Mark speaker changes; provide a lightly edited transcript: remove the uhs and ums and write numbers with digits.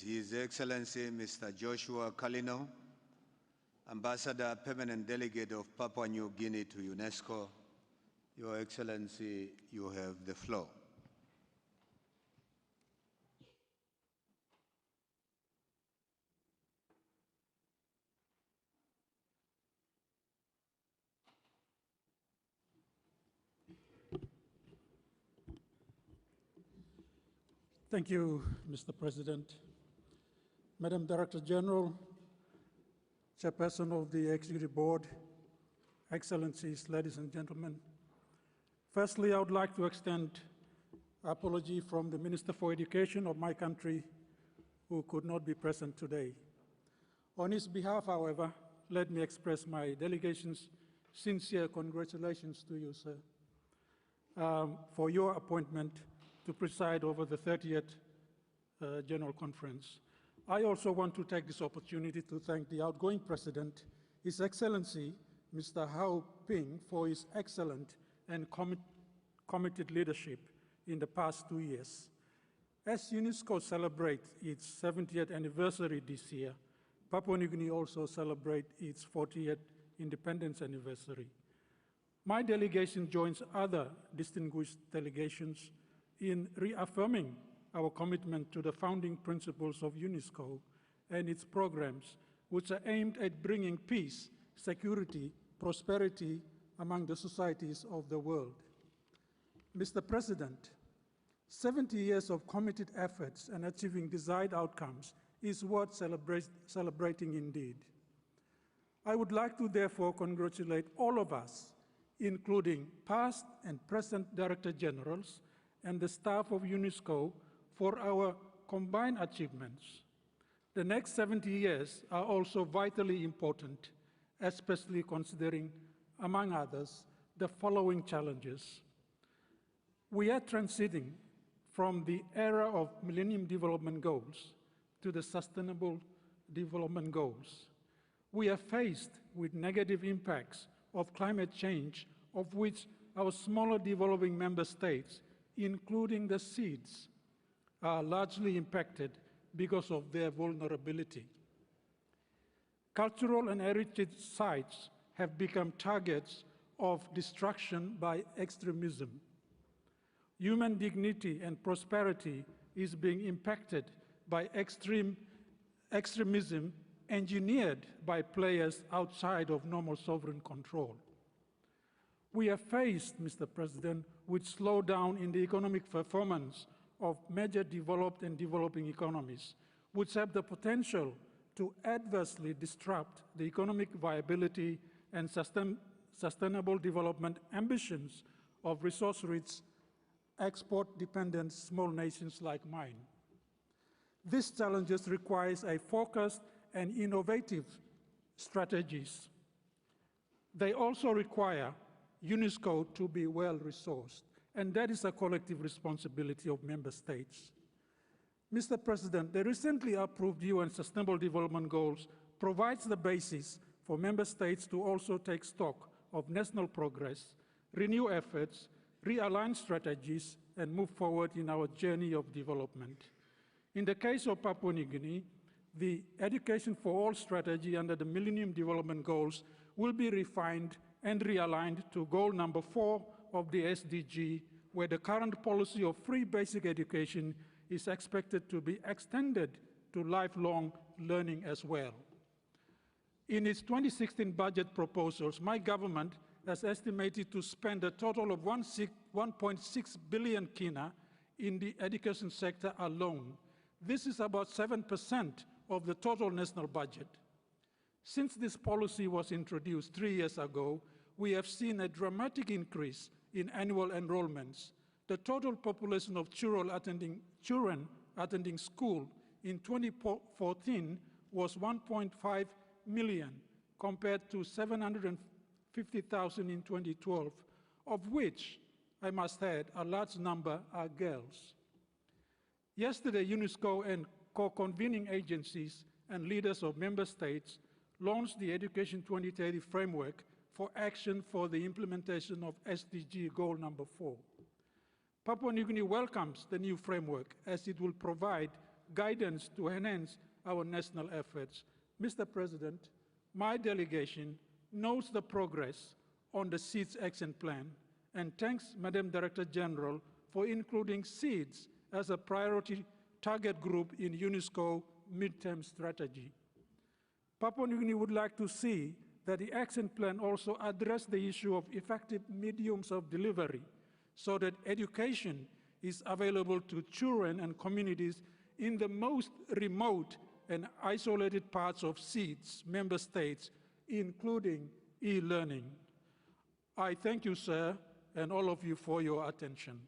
Speaker 1: His Excellency Mr. Joshua Kalino, Ambassador, Permanent Delegate of Papua New Guinea to UNESCO. Your Excellency, you have the floor.
Speaker 2: Thank you, Mr. President. Madam Director General, Chairperson of the Executive Board, Excellencies, ladies and gentlemen. Firstly, I would like to extend apology from the Minister for Education of my country, who could not be present today. On his behalf, however, let me express my delegation's sincere congratulations to you, sir, for your appointment to preside over the 30th General Conference. I also want to take this opportunity to thank the outgoing President, His Excellency, Mr. Hau Ping, for his excellent and committed leadership in the past 2 years. As UNESCO celebrates its 70th anniversary this year, Papua New Guinea also celebrates its 40th independence anniversary. My delegation joins other distinguished delegations in reaffirming our commitment to the founding principles of UNESCO and its programs, which are aimed at bringing peace, security, prosperity among the societies of the world. Mr. President, 70 years of committed efforts and achieving desired outcomes is worth celebrating indeed. I would like to therefore congratulate all of us, including past and present Director Generals and the staff of UNESCO, for our combined achievements. The next 70 years are also vitally important, especially considering, among others, the following challenges. We are transiting from the era of Millennium Development Goals to the Sustainable Development Goals. We are faced with negative impacts of climate change, of which our smaller developing member states, including the SEEDs, are largely impacted because of their vulnerability. Cultural and heritage sites have become targets of destruction by extremism. Human dignity and prosperity is being impacted by extremism engineered by players outside of normal sovereign control. We are faced, Mr. President, with slowdown in the economic performance of major developed and developing economies, which have the potential to adversely disrupt the economic viability and sustainable development ambitions of resource-rich, export-dependent small nations like mine. These challenges require a focused and innovative strategies. They also require UNESCO to be well-resourced, and that is a collective responsibility of member states. Mr. President, the recently approved UN Sustainable Development Goals provides the basis for member states to also take stock of national progress, renew efforts, realign strategies, and move forward in our journey of development. In the case of Papua New Guinea, the Education for All strategy under the Millennium Development Goals will be refined and realigned to goal number 4 of the SDG, where the current policy of free basic education is expected to be extended to lifelong learning as well. In its 2016 budget proposals, my government has estimated to spend a total of 1.6 billion kina in the education sector alone. This is about 7% of the total national budget. Since this policy was introduced 3 years ago, we have seen a dramatic increase in annual enrollments. The total population of children attending school in 2014 was 1.5 million, compared to 750,000 in 2012, of which, I must add, a large number are girls. Yesterday, UNESCO and co-convening agencies and leaders of member states launched the Education 2030 framework for action for the implementation of SDG goal number 4. Papua New Guinea welcomes the new framework as it will provide guidance to enhance our national efforts. Mr. President, my delegation notes the progress on the Seeds Action Plan and thanks Madam Director General for including seeds as a priority target group in UNESCO midterm strategy. Papua New Guinea would like to see that the action plan also address the issue of effective mediums of delivery so that education is available to children and communities in the most remote and isolated parts of SEED's member states, including e-learning. I thank you, sir, and all of you for your attention.